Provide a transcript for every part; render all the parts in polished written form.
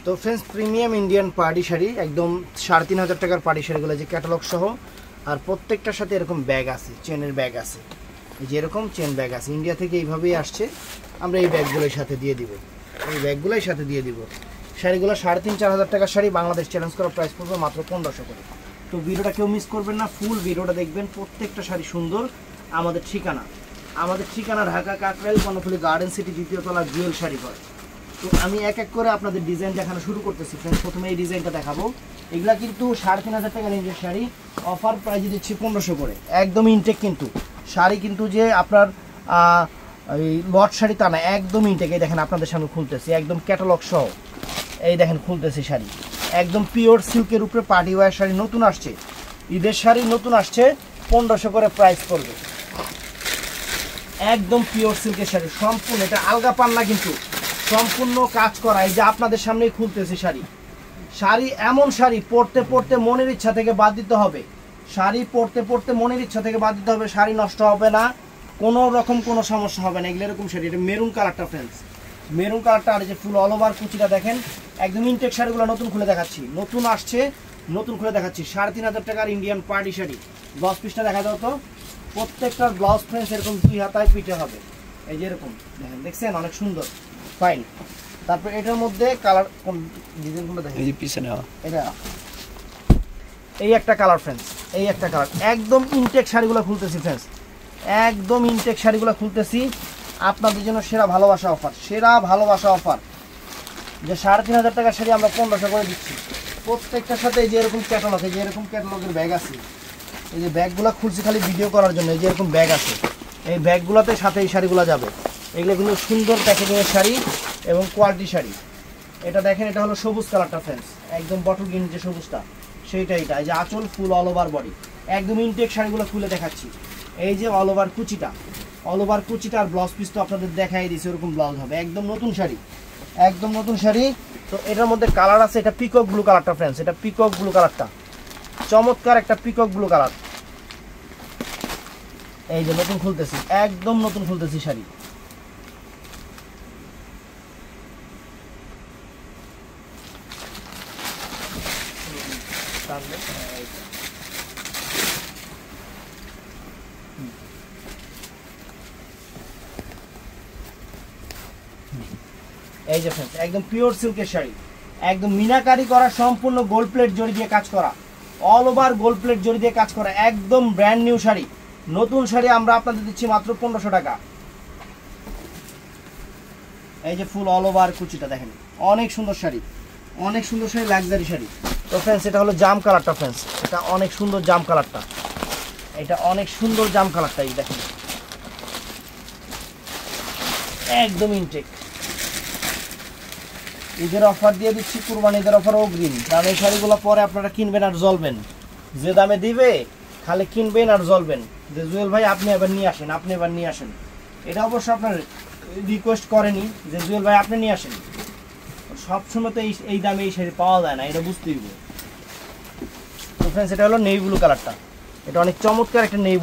তো friends premium Indian party sari একদম 3500 টাকার পার্টি শাড়িগুলো যে ক্যাটালগ সহ আর প্রত্যেকটার সাথে এরকম ব্যাগ আছে চেনের ব্যাগ আছে এই যে এরকম চেন ব্যাগ আছে ইন্ডিয়া থেকে এইভাবেই আসছে আমরা এই ব্যাগগুলোর সাথে দিয়ে দিব এই ব্যাগগুলোর সাথে দিয়ে দিব শাড়িগুলো 3,500-4,000 টাকার শাড়ি বাংলাদেশ চ্যালেঞ্জ করা প্রাইস পড়বে মাত্র 1500 করে তো ভিডিওটা কেউ মিস করবেন না ফুল ভিডিওটা দেখবেন প্রত্যেকটা শাড়ি সুন্দর আমাদের ঠিকানা ঢাকা কাকরাইল বনফুলি গার্ডেন সিটি দ্বিতীয় তলা জুয়েল শাড়ি ঘর তো আমি এক এক করে আপনাদের ডিজাইন দেখানো শুরু করতেছি फ्रेंड्स প্রথমে এই ডিজাইনটা দেখাবো এগুলা কিন্তু 3,500 টাকা রেঞ্জের শাড়ি অফার প্রাইসে দিচ্ছি 1500 করে একদম ইনটেক কিন্তু শাড়ি কিন্তু যে আপনার এই লট শাড়ি তা না একদম ইনটেক এই দেখেন আপনাদের সামনে খুলতেছি একদম ক্যাটালগ সহ এই দেখেন খুলতেছি শাড়ি একদম পিওর সিল্কের উপরে পার্টি ওয়্যার শাড়ি নতুন আসছে ঈদের শাড়ি নতুন আসছে 1500 করে প্রাইস পড়বে একদম পিওর সিল্কের শাড়ি সম্পূর্ণ এটা আলগা পান্না কিন্তু সম্পূর্ণ কাজ করা এই যে আপনাদের সামনেই খুলতেছি শাড়ি এমন শাড়ি পরতে পরতে মনের ইচ্ছা থেকে বাদ দিতে হবে শাড়ি পরতে পরতে মনের ইচ্ছা থেকে বাদ দিতে হবে শাড়ি নষ্ট হবে না কোনো রকম কোনো সমস্যা হবে না এগুলো এরকম শাড়ি এটা মেরুন কালারটা फ्रेंड्स মেরুন কালারটা আর যে ফুল অল ওভার কুচিটা দেখেন একদম ইনটেক শাড়িগুলো নতুন খুলে দেখাচ্ছি নতুন আসছে নতুন খুলে দেখাচ্ছি 3,500 টাকার ইন্ডিয়ান পার্টি শাড়ি ব্লাউজ পিসটা দেখা দাও তো প্রত্যেকটার ব্লাউজ फ्रेंड्स এরকম দুই হাতায় পিঠে হবে এই যে এরকম দেখেন দেখছেন অনেক সুন্দর ফাইন তারপর এটার মধ্যে কালার কোন ডিজাইনগুলো দেখেন এই যে পিছনে এটা এই একটা কালার फ्रेंड्स এই একটা কালার একদম ইনটেক শাড়িগুলো খুলতেছি फ्रेंड्स একদম ইনটেক শাড়িগুলো খুলতেছি আপনাদের জন্য সেরা ভালোবাসা অফার যে 3,500 টাকার শাড়ি আমরা 1500 করে দিচ্ছি প্রত্যেকটার সাথে এই যে এরকম ক্যাটালগ এই যে এরকম ক্যাটালগের ব্যাগ আছে এই যে ব্যাগগুলো খুলছি খালি ভিডিও করার জন্য এই যে এরকম ব্যাগ আছে এই ব্যাগগুলোতে সাথে এই শাড়িগুলো যাবে এগুলো কিন্তু সুন্দর প্যাকেজিংয়ের শাড়ি এবং কোয়ালিটি শাড়ি এটা দেখেন এটা হলো সবুজ কালারটা फ्रेंड्स একদম বটল গ্রিন যে সবুজটা সেইটা এটা এই যে আঁচল ফুল অল ওভার বডি একদম ইনটেক শাড়িগুলো খুলে দেখাচ্ছি এই যে অল ওভার কুচিটা আর ব্লাউজ পিস তো আপনাদের দেখাই দিয়েছি এরকম ব্লাউজ হবে একদম নতুন শাড়ি তো এটার মধ্যে কালার আছে এটা পিকক ব্লু কালারটা फ्रेंड्स এটা পিকক ব্লু কালারটা চমৎকার একটা পিকক ব্লু কালার এই যে নতুন খুলতেছি একদম নতুন খুলতেছি শাড়ি এই যে फ्रेंड्स একদম পিওর সিল্কের শাড়ি একদম মিনাকারি করা সম্পূর্ণ গোল্ড প্লেট জড়ি দিয়ে কাজ করা অল ওভার গোল্ড প্লেট জড়ি দিয়ে কাজ করা একদম ব্র্যান্ড নিউ শাড়ি নতুন শাড়ি আমরা আপনাদের দিচ্ছি মাত্র 1500 টাকা এই যে ফুল অল ওভার কুচিটা দেখেন অনেক সুন্দর শাড়ি লাক্সারি শাড়ি তো फ्रेंड्स এটা হলো জাম কালারটা फ्रेंड्स এটা অনেক সুন্দর জাম কালারটা এই দেখেন একদম ইনটেক ঈদের অফার দিয়ে দিচ্ছি কুরবানি ঈদের অফার অগ্রিম কারণ এই শাড়িগুলো পরে আপনারা কিনবেন আর জ্বলবেন যে দামে দিবে খালি কিনবেন আর জ্বলবেন যে জুয়েল ভাই আপনি এবার নিয়ে আসেন এটা অবশ্য আপনার রিকোয়েস্ট করেনি যে জুয়েল ভাই আপনি নিয়ে আসেন সবসময় তো এই দামে এই শাড়ি পাওয়া যায় না এটা বুঝতেই হবে তো फ्रेंड्स এটা হলো নেভি ব্লু কালারটা এটা অনেক চমৎকার একটা navy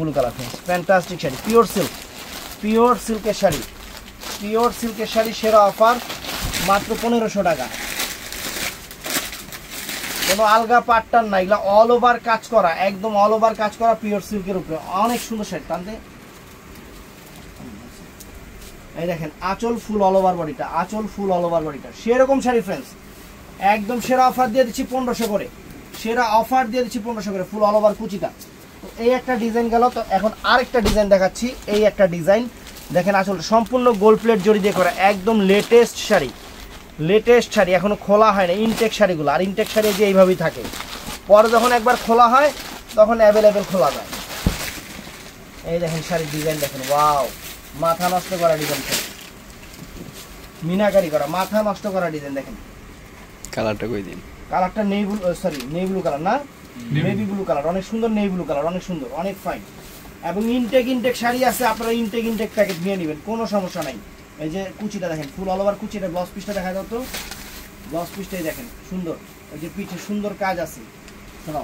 blue colour friends fantastic sari pure সিল্কের শাড়ি সেরা অফার মাত্র 1500 টাকা কোনো আলগা পাট্টার না এগুলা অল ওভার কাজ করা একদম অল ওভার কাজ করা পিওর সিল্কের উপরে অনেক সুন্দর শাড়ি টানতে এই দেখেন আঁচল ফুল অল ওভার বডিটা সেরকম শাড়ি फ्रेंड्स একদম সেরা অফার দিয়ে দিচ্ছি 1500 করে ফুল অল ওভার কুচিটা তো এই একটা ডিজাইন গেল তো এখন আরেকটা ডিজাইন দেখাচ্ছি এই একটা ডিজাইন দেখেন আসলে সম্পূর্ণ গোল্ড প্লেট জড়ি দিয়ে করা একদম লেটেস্ট শাড়ি এখনো খোলা হয় না ইনটেক শাড়িগুলো আর ইনটেক শাড়ি যে এইভাবেই থাকে পরে যখন একবার খোলা হয় তখন অ্যাভেলেবেল খোলা যায় এই দেখেন শাড়ির ডিজাইন দেখেন ওয়াও মাথা নষ্ট করা ডিজাইন মিনাকারি করা মাথা নষ্ট করা ডিজাইন দেখেন কালারটা নেভি ব্লু কালার না নেভি ব্লু কালার অনেক সুন্দর অনেক ফাইন এবং ইনটেক শাড়ি আছে আপনারা ইনটেক প্যাকেট নিয়ে নেবেন কোনো সমস্যা নাই এই যে কুচিটা দেখেন ফুল অল ওভার কুচিটা ব্লাউজ পিসটা দেখা দাও তো ব্লাউজ পিসটাই দেখেন সুন্দর এই যে পিঠে সুন্দর কাজ আছে শোনো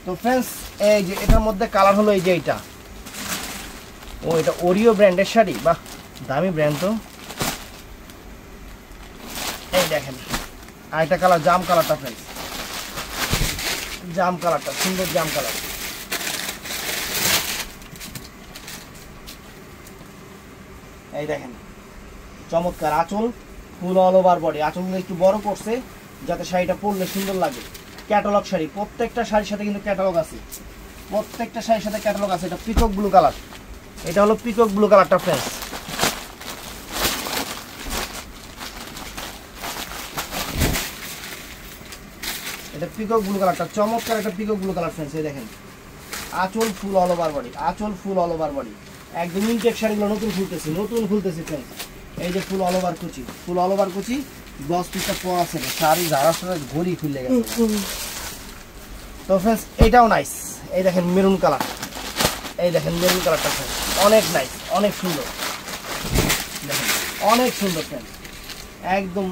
তো फ्रेंड्स এই যে এটার মধ্যে কালার হলো এই যে এটা এটা ওরিও ব্র্যান্ডের শাড়ি বাহ দামি ব্র্যান্ড তো এই দেখেন আরেকটা কালার, জাম কালারটা ফ্রেন্ডস, জাম কালারটা সুন্দর জাম কালার। এই দেখেন চমৎকার আঁচল, ফুল অল ওভার বডি। আঁচলগুলো একটু বড় করছে যাতে শাড়িটা পরলে সুন্দর লাগে। ক্যাটালগ শাড়ি, প্রত্যেকটা শাড়ির সাথে কিন্তু ক্যাটালগ আছে, প্রত্যেকটা শাড়ির সাথে ক্যাটালগ আছে। এটা পিকক ব্লু কালার, এটা হলো পিকক ব্লু কালারটা ফ্রেন্ডস। এটা পিকক ব্লু কালারটা চমৎকার, একটা পিকক ব্লু কালার ফ্রেন্ডস। এই দেখেন আঁচল ফুল অল ওভার বডি, আঁচল ফুল অল ওভার বডি, একদম ইনটেক শাড়িগুলো নতুন খুলতেছি ফ্রেন্ডস। এই যে ফুল অল ওভার কুচি, ফুল অল ওভার কুচি, 10 পিসটা পর আছে, শাড়ি ঝাড়ার সাথে ঘড়ি খুলে গেছে। তো ফ্রেন্ডস এটাও নাইস। এই দেখেন মেরুন কালার, এই দেখেন মেরুন কালারটা ফ্রেন্ডস, অনেক নাইস, অনেক সুন্দর, দেখেন অনেক সুন্দর ফ্রেন্ডস, একদম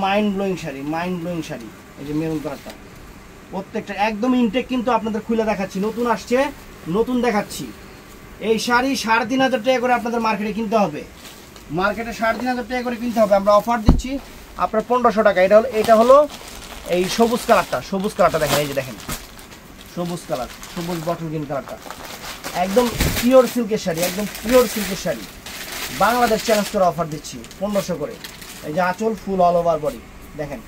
mind blowing sari, mind blowing sari. এই যে মেরুন কালারটা প্রত্যেকটা একদম ইনটেক, কিন্তু আপনাদের খুলে দেখাচ্ছি, নতুন আসছে, নতুন দেখাচ্ছি। এই শাড়ি 3,500 টাকা করে আপনাদের মার্কেটে কিনতে হবে, মার্কেটে 3,500 টাকা করে কিনতে হবে। আমরা অফার দিচ্ছি আপনার 1500 টাকা। এটা হলো এই সবুজ কালারটা, সবুজ কালারটা দেখেন, এই যে দেখেন সবুজ কালার, সবুজ বটল গ্রিন কালারটা, একদম পিওর সিল্কের শাড়ি, একদম পিওর সিল্কের শাড়ি। বাংলাদেশ চ্যালেঞ্জ করে অফার দিচ্ছি 1500 করে। এই যে আঁচল ফুল অল ওভার বডি, দেখেন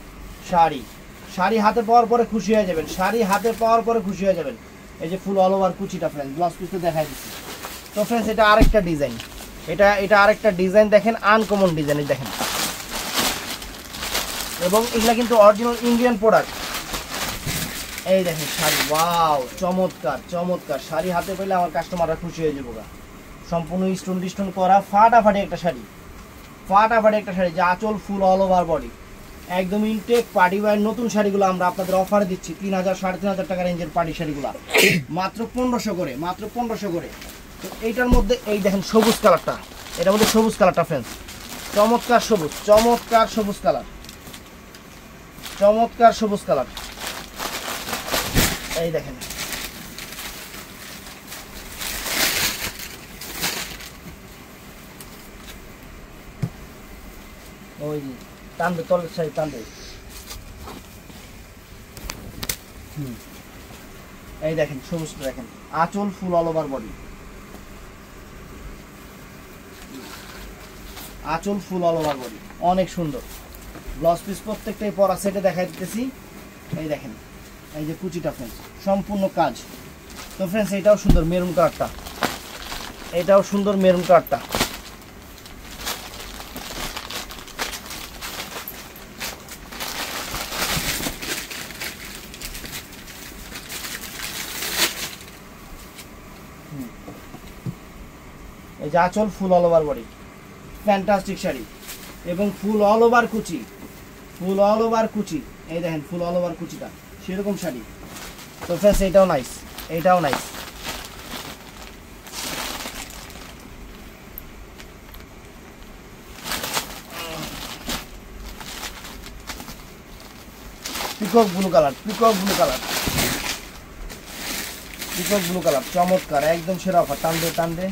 শাড়ি, শাড়ি হাতে পাওয়ার পরে খুশি হয়ে যাবেন, শাড়ি হাতে পাওয়ার পরে খুশি হয়ে যাবেন। এই যে ফুল অল ওভার কুচিটা ফ্রেন্ডস, ব্লাউজ পিসটা দেখাই দিচ্ছি। তো ফ্রেন্ডস এটা আরেকটা ডিজাইন, এটা আরেকটা ডিজাইন, দেখেন আনকমন ডিজাইন দেখেন, এবং এগুলা কিন্তু অরিজিনাল ইন্ডিয়ান প্রোডাক্ট। এই দেখেন শাড়ি, ওয়াও চমৎকার চমৎকার শাড়ি হাতে পেলে আমার কাস্টমাররা খুশি হয়ে যাবো। সম্পূর্ণ স্টোন করা ফাটাফাটি একটা শাড়ি, ফাটাফাটি একটা শাড়ি, যে আঁচল ফুল অল ওভার বডি, একদম ইনটেক পার্টি ওয়্যার। নতুন শাড়িগুলো আমরা আপনাদের অফারে দিচ্ছি 3000 3,500 টাকা রেঞ্জের পার্টি শাড়িগুলো মাত্র 1500 করে, মাত্র 1500 করে। তো এইটার মধ্যে এই দেখেন সবুজ কালারটা, এটার মধ্যে সবুজ কালারটা ফ্রেন্ডস, চমৎকার সবুজ, চমৎকার সবুজ কালার, চমৎকার সবুজ কালার। এই দেখেন ওই টানবে, তলের শাড়ি টানবে। এই দেখেন সবুজটা দেখেন, আঁচল ফুল অল ওভার বডি, আঁচল ফুল অল ওভার বডি, অনেক সুন্দর। ব্লাউজ পিস প্রত্যেকটাই পরা সেটে দেখাই দিতেছি। এই দেখেন এই যে কুচিটা ফ্রেন্ডস, সম্পূর্ণ কাজ। তো ফ্রেন্ডস এটাও সুন্দর মেরুন কালারটা, এটাও সুন্দর মেরুন কালারটা। এই যে আঁচল ফুল all over body, fantastic sari, এবং ফুল অল ওভার কুচি, ফুল অল ওভার কুচি। এই দেখেন ফুল অল ওভার কুচিটা, সেরকম শাড়ি। তো ফ্রেন্ডস এটাও নাইস, এটাও nice. Peacock blue colour, peacock blue colour, peacock blue colour, চমৎকার, একদম সেরা অফার। টানবে টানবে,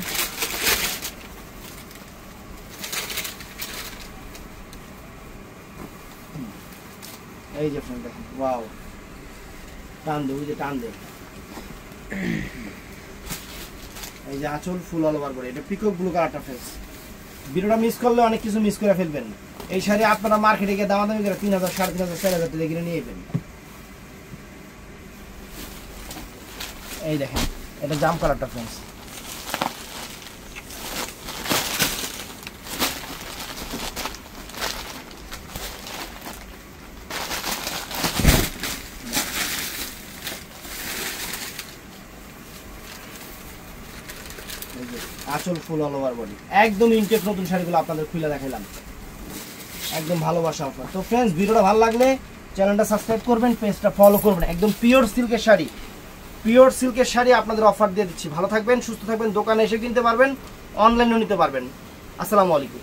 এই যে ফ্রেন্ড দেখেন, ওয়াও টান দে, ওই যে টান দে। এই যে আঁচল ফুল অল ওভার বডি, এটা পিকক ব্লু কালারটা ফ্রেন্ডস। ভিডিওটা মিস করলে অনেক কিছু মিস করে ফেলবেন। এই শাড়ি আপনারা মার্কেটে গিয়ে দামাদামি করে 3000 3,500 4,000 টাকা কিনে নিয়ে যাবেন। এই দেখেন এটা জাম কালারটা ফ্রেন্ডস, আঁচল ফুল অল ওভার বডি, একদম ইনটেক নতুন শাড়িগুলো আপনাদের খুলে দেখাইলাম, একদম ভালোবাসা অফার। তো ফ্রেন্ডস ভিডিওটা ভালো লাগলে চ্যানেলটা সাবস্ক্রাইব করবেন, পেজটা ফলো করবেন। একদম পিওর সিল্কের শাড়ি, পিওর সিল্কের শাড়ি আপনাদের অফার দিয়ে দিচ্ছি। ভালো থাকবেন, সুস্থ থাকবেন, দোকানে এসে কিনতে পারবেন, অনলাইনেও নিতে পারবেন। আসসালামু আলাইকুম।